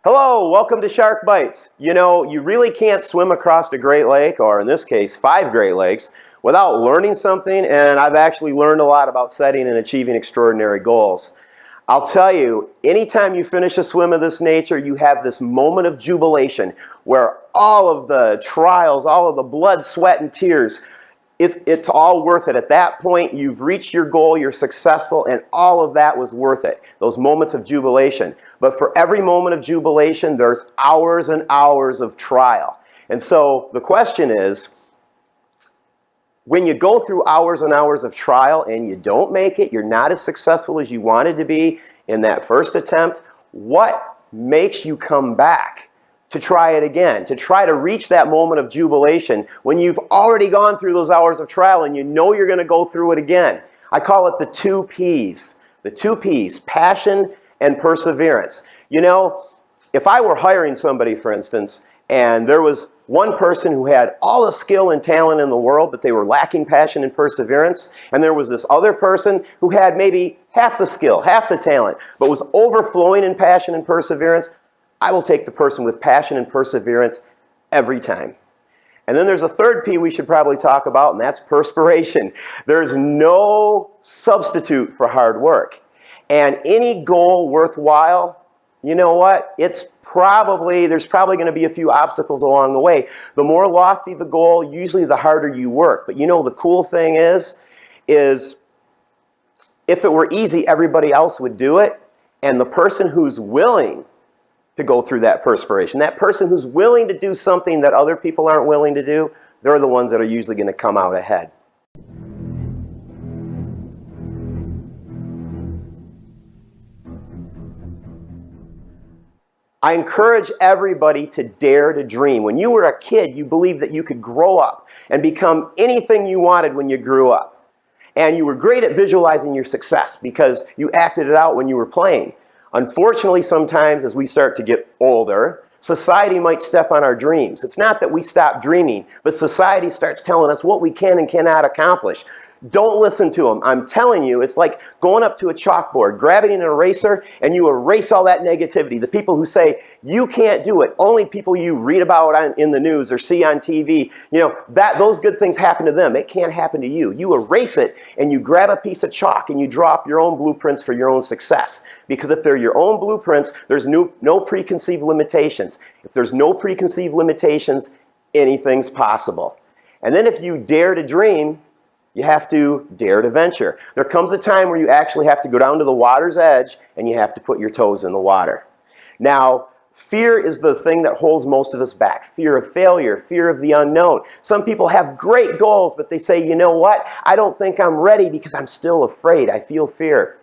Hello, welcome to Shark Bytes. You know, you really can't swim across a Great Lake, or in this case, 5 Great Lakes, without learning something, and I've actually learned a lot about setting and achieving extraordinary goals. I'll tell you, anytime you finish a swim of this nature, you have this moment of jubilation where all of the trials, all of the blood, sweat, and tears, it's all worth it. At that point, you've reached your goal, you're successful, and all of that was worth it, those moments of jubilation. But for every moment of jubilation, there's hours and hours of trial. And so the question is, when you go through hours and hours of trial and you don't make it, you're not as successful as you wanted to be in that first attempt, what makes you come back to try it again, to try to reach that moment of jubilation when you've already gone through those hours of trial and you know you're going to go through it again? I call it the 2 P's. The 2 P's, passion and perseverance. You know, if I were hiring somebody, for instance, and there was one person who had all the skill and talent in the world, but they were lacking passion and perseverance, and there was this other person who had maybe half the skill, half the talent, but was overflowing in passion and perseverance, I will take the person with passion and perseverance every time. And then there's a third P we should probably talk about, and that's perspiration. There's no substitute for hard work. And any goal worthwhile, you know what? There's probably going to be a few obstacles along the way. The more lofty the goal, usually the harder you work. But you know, the cool thing is if it were easy, everybody else would do it. And the person who's willing to go through that perspiration, that person who's willing to do something that other people aren't willing to do, they're the ones that are usually going to come out ahead. I encourage everybody to dare to dream. When you were a kid, you believed that you could grow up and become anything you wanted when you grew up. And you were great at visualizing your success because you acted it out when you were playing. Unfortunately, sometimes as we start to get older, society might step on our dreams. It's not that we stop dreaming, but society starts telling us what we can and cannot accomplish. Don't listen to them. I'm telling you, it's like going up to a chalkboard, grabbing an eraser, and you erase all that negativity. The people who say, you can't do it, only people you read about in the news or see on TV, you know, those good things happen to them. It can't happen to you. You erase it, and you grab a piece of chalk, and you draw up your own blueprints for your own success. Because if they're your own blueprints, there's no preconceived limitations. If there's no preconceived limitations, anything's possible. And then if you dare to dream, you have to dare to venture. There comes a time where you actually have to go down to the water's edge and you have to put your toes in the water. Now, fear is the thing that holds most of us back. Fear of failure, fear of the unknown. Some people have great goals, but they say, you know what? I don't think I'm ready because I'm still afraid. I feel fear.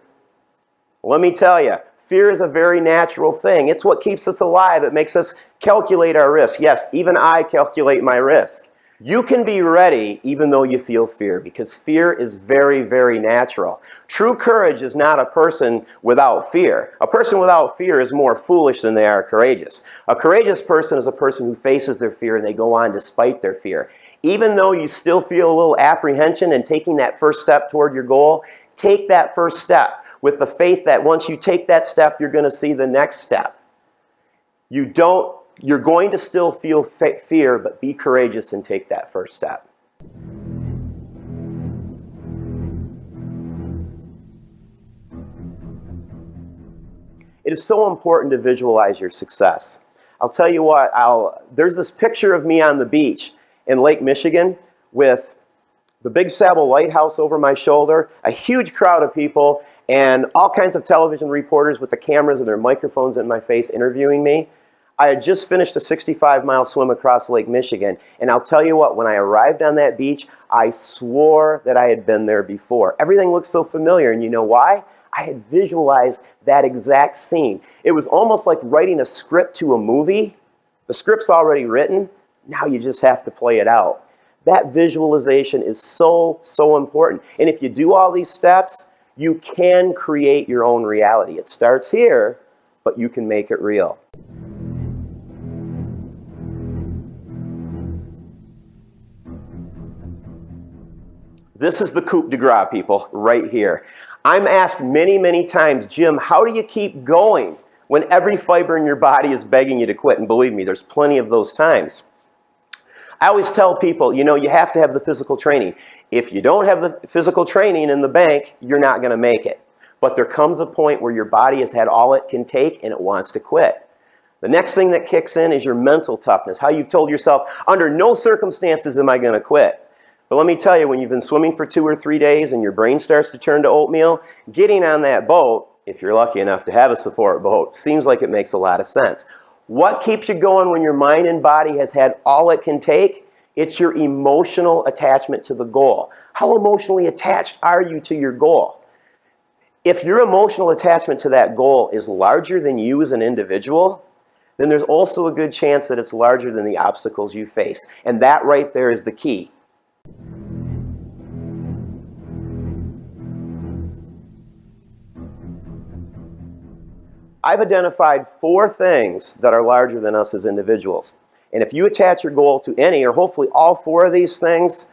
Well, let me tell you, fear is a very natural thing. It's what keeps us alive. It makes us calculate our risk. Yes, even I calculate my risk. You can be ready even though you feel fear, because fear is very, very natural. True courage is not a person without fear. A person without fear is more foolish than they are courageous. A courageous person is a person who faces their fear and they go on despite their fear. Even though you still feel a little apprehension in taking that first step toward your goal, take that first step with the faith that once you take that step, you're going to see the next step. You're going to still feel fear, but be courageous and take that first step. It is so important to visualize your success. I'll tell you what, there's this picture of me on the beach in Lake Michigan with the Big Sable Lighthouse over my shoulder, a huge crowd of people, and all kinds of television reporters with the cameras and their microphones in my face interviewing me. I had just finished a 65-mile swim across Lake Michigan, and I'll tell you what, when I arrived on that beach, I swore that I had been there before. Everything looked so familiar, and you know why? I had visualized that exact scene. It was almost like writing a script to a movie. The script's already written, now you just have to play it out. That visualization is so, so important. And if you do all these steps, you can create your own reality. It starts here, but you can make it real. This is the coup de grace, people, right here. I'm asked many, many times, Jim, how do you keep going when every fiber in your body is begging you to quit. And believe me, there's plenty of those times. I always tell people, you know, you have to have the physical training. If you don't have the physical training in the bank, you're not going to make it. But there comes a point where your body has had all it can take and it wants to quit. The next thing that kicks in is your mental toughness. How you've told yourself, under no circumstances am I going to quit. But let me tell you, when you've been swimming for 2 or 3 days and your brain starts to turn to oatmeal, getting on that boat, if you're lucky enough to have a support boat, seems like it makes a lot of sense. What keeps you going when your mind and body has had all it can take? It's your emotional attachment to the goal. How emotionally attached are you to your goal? If your emotional attachment to that goal is larger than you as an individual, then there's also a good chance that it's larger than the obstacles you face. And that right there is the key. I've identified 4 things that are larger than us as individuals. And if you attach your goal to any or hopefully all 4 of these things,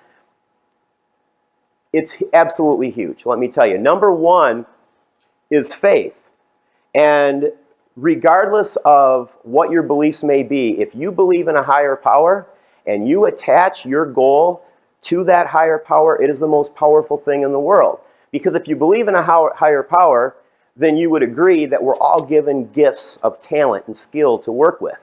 it's absolutely huge. Let me tell you. Number 1 is faith. And regardless of what your beliefs may be, if you believe in a higher power and you attach your goal to that higher power, it is the most powerful thing in the world. Because if you believe in a higher power, then you would agree that we're all given gifts of talent and skill to work with.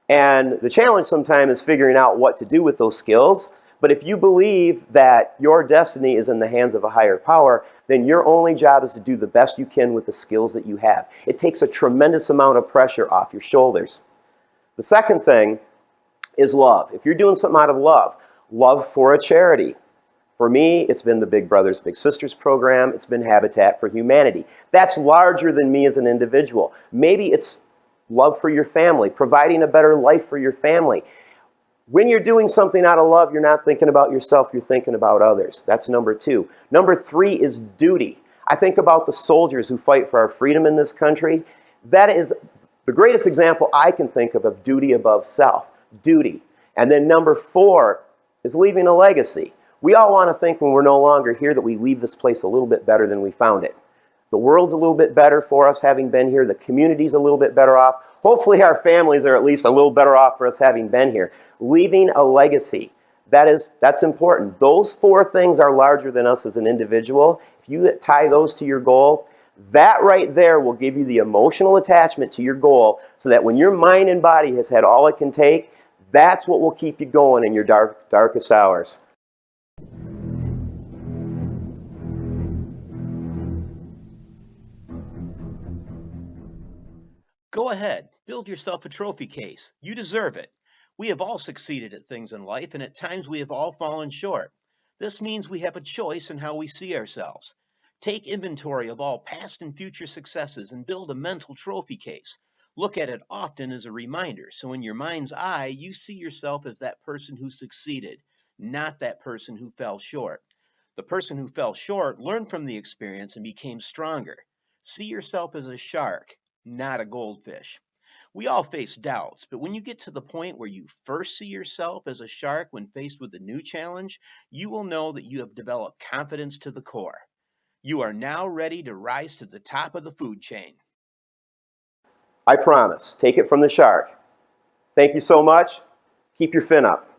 And the challenge sometimes is figuring out what to do with those skills. But if you believe that your destiny is in the hands of a higher power, then your only job is to do the best you can with the skills that you have. It takes a tremendous amount of pressure off your shoulders. The second thing is love. If you're doing something out of love, love for a charity. For me, it's been the Big Brothers Big Sisters program. It's been Habitat for Humanity. That's larger than me as an individual. Maybe it's love for your family, providing a better life for your family. When you're doing something out of love, you're not thinking about yourself, you're thinking about others. That's number 2. Number 3 is duty. I think about the soldiers who fight for our freedom in this country. That is the greatest example I can think of duty above self. Duty. And then number 4 is leaving a legacy. We all want to think when we're no longer here that we leave this place a little bit better than we found it. The world's a little bit better for us having been here. The community's a little bit better off. Hopefully our families are at least a little better off for us having been here. Leaving a legacy, that's important. Those 4 things are larger than us as an individual. If you tie those to your goal, that right there will give you the emotional attachment to your goal so that when your mind and body has had all it can take, that's what will keep you going in your darkest hours. Go ahead, build yourself a trophy case. You deserve it. We have all succeeded at things in life, and at times we have all fallen short. This means we have a choice in how we see ourselves. Take inventory of all past and future successes and build a mental trophy case. Look at it often as a reminder, so in your mind's eye, you see yourself as that person who succeeded, not that person who fell short. The person who fell short learned from the experience and became stronger. See yourself as a shark, not a goldfish. We all face doubts, but when you get to the point where you first see yourself as a shark when faced with a new challenge, you will know that you have developed confidence to the core. You are now ready to rise to the top of the food chain. I promise. Take it from the shark. Thank you so much. Keep your fin up.